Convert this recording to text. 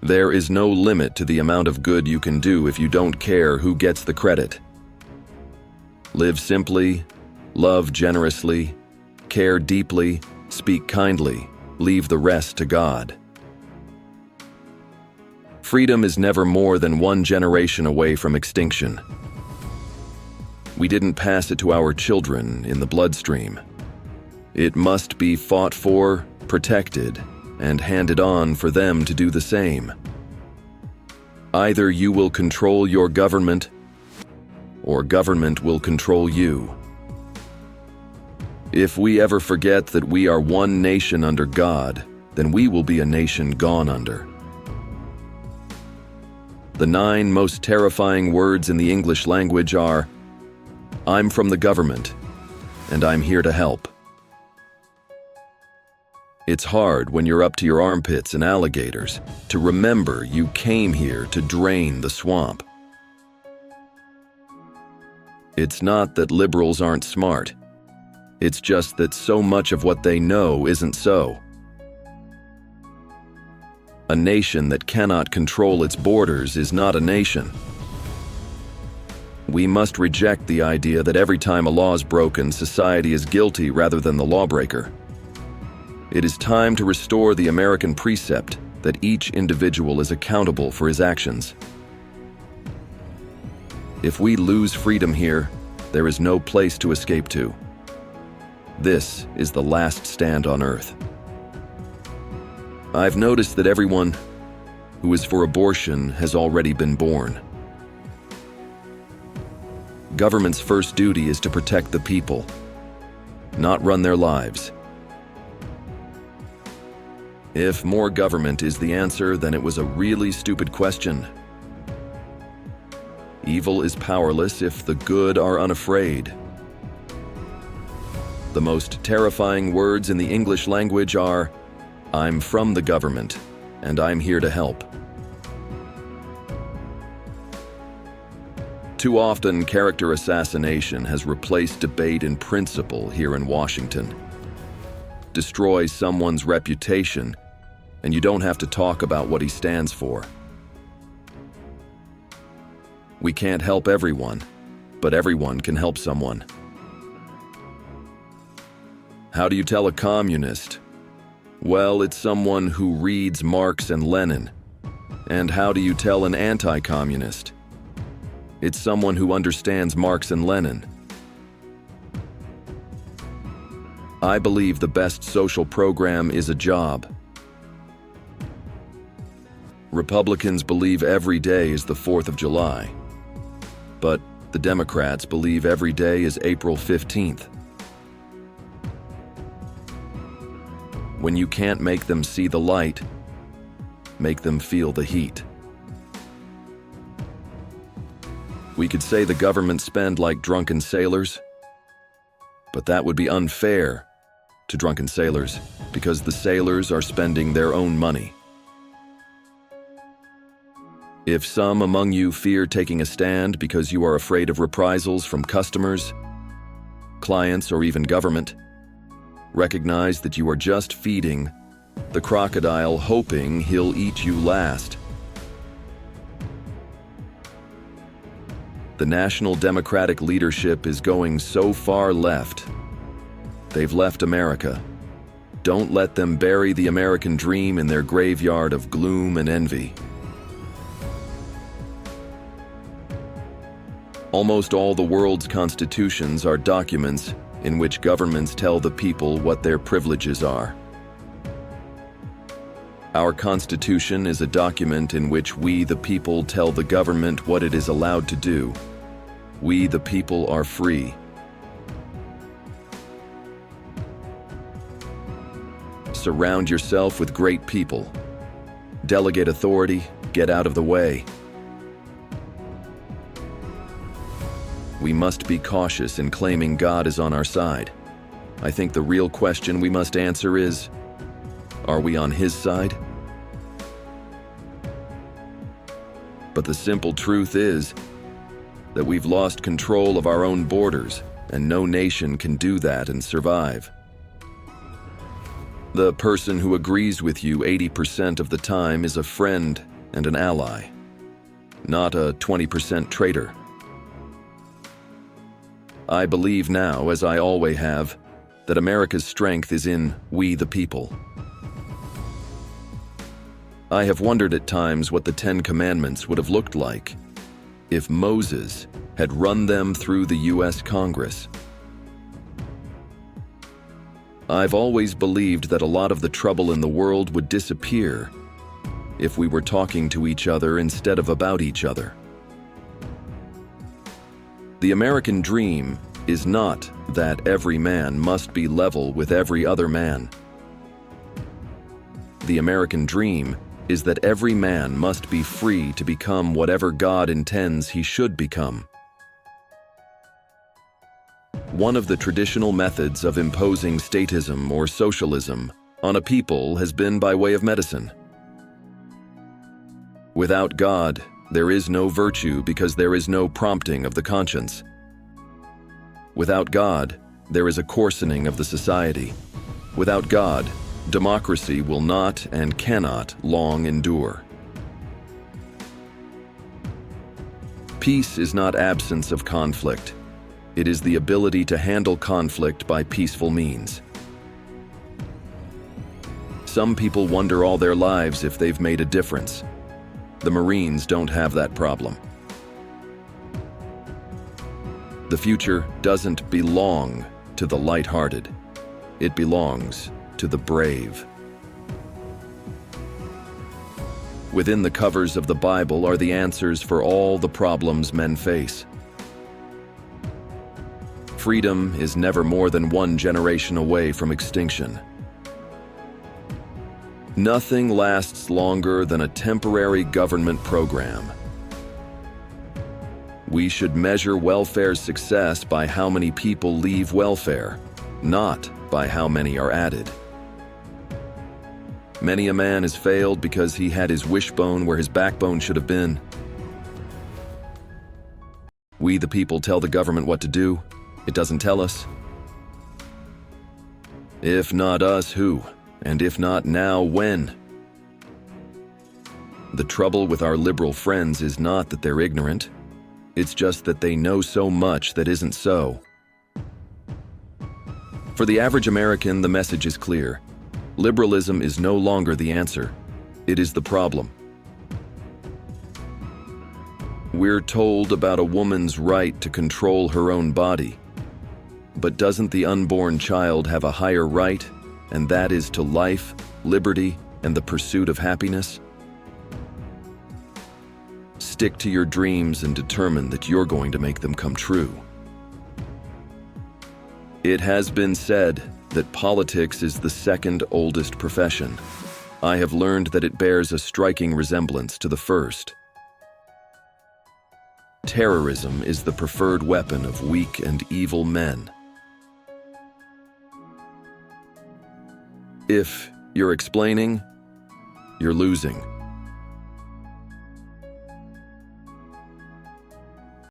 There is no limit to the amount of good you can do if you don't care who gets the credit. Live simply, love generously, care deeply, speak kindly, leave the rest to God. Freedom is never more than one generation away from extinction. We didn't pass it to our children in the bloodstream. It must be fought for, protected, and handed on for them to do the same. Either you will control your government, or government will control you. If we ever forget that we are one nation under God, then we will be a nation gone under. The 9 most terrifying words in the English language are, "I'm from the government, and I'm here to help." It's hard when you're up to your armpits in alligators to remember you came here to drain the swamp. It's not that liberals aren't smart. It's just that so much of what they know isn't so. A nation that cannot control its borders is not a nation. We must reject the idea that every time a law is broken, society is guilty rather than the lawbreaker. It is time to restore the American precept that each individual is accountable for his actions. If we lose freedom here, there is no place to escape to. This is the last stand on earth. I've noticed that everyone who is for abortion has already been born. Government's first duty is to protect the people, not run their lives. If more government is the answer, then it was a really stupid question. Evil is powerless if the good are unafraid. The most terrifying words in the English language are, "I'm from the government, and I'm here to help." Too often, character assassination has replaced debate in principle here in Washington. Destroy someone's reputation, and you don't have to talk about what he stands for. We can't help everyone, but everyone can help someone. How do you tell a communist? Well, it's someone who reads Marx and Lenin. And how do you tell an anti-communist? It's someone who understands Marx and Lenin. I believe the best social program is a job. Republicans believe every day is the 4th of July, but the Democrats believe every day is April 15th. When you can't make them see the light, make them feel the heat. We could say the government spend like drunken sailors, but that would be unfair to drunken sailors because the sailors are spending their own money. If some among you fear taking a stand because you are afraid of reprisals from customers, clients, or even government, recognize that you are just feeding the crocodile hoping he'll eat you last. The national Democratic leadership is going so far left. They've left America. Don't let them bury the American dream in their graveyard of gloom and envy. Almost all the world's constitutions are documents in which governments tell the people what their privileges are. Our Constitution is a document in which we, the people, tell the government what it is allowed to do. We, the people, are free. Surround yourself with great people. Delegate authority, get out of the way. We must be cautious in claiming God is on our side. I think the real question we must answer is, are we on His side? But the simple truth is that we've lost control of our own borders, and no nation can do that and survive. The person who agrees with you 80% of the time is a friend and an ally, not a 20% traitor. I believe now, as I always have, that America's strength is in we the people. I have wondered at times what the 10 Commandments would have looked like if Moses had run them through the U.S. Congress. I've always believed that a lot of the trouble in the world would disappear if we were talking to each other instead of about each other. The American dream is not that every man must be level with every other man. The American dream is that every man must be free to become whatever God intends he should become. One of the traditional methods of imposing statism or socialism on a people has been by way of medicine. Without God, there is no virtue because there is no prompting of the conscience. Without God, there is a coarsening of the society. Without God, democracy will not and cannot long endure. Peace is not absence of conflict. It is the ability to handle conflict by peaceful means. Some people wonder all their lives if they've made a difference. The Marines don't have that problem. The future doesn't belong to the light-hearted. It belongs to the brave. Within the covers of the Bible are the answers for all the problems men face. Freedom is never more than one generation away from extinction. Nothing lasts longer than a temporary government program. We should measure welfare's success by how many people leave welfare, not by how many are added. Many a man has failed because he had his wishbone where his backbone should have been. We the people tell the government what to do. It doesn't tell us. If not us, who? And if not now, when? The trouble with our liberal friends is not that they're ignorant. It's just that they know so much that isn't so. For the average American, the message is clear. Liberalism is no longer the answer. It is the problem. We're told about a woman's right to control her own body. But doesn't the unborn child have a higher right, and that is to life, liberty, and the pursuit of happiness? Stick to your dreams and determine that you're going to make them come true. It has been said that politics is the second oldest profession. I have learned that it bears a striking resemblance to the first. Terrorism is the preferred weapon of weak and evil men. If you're explaining, you're losing.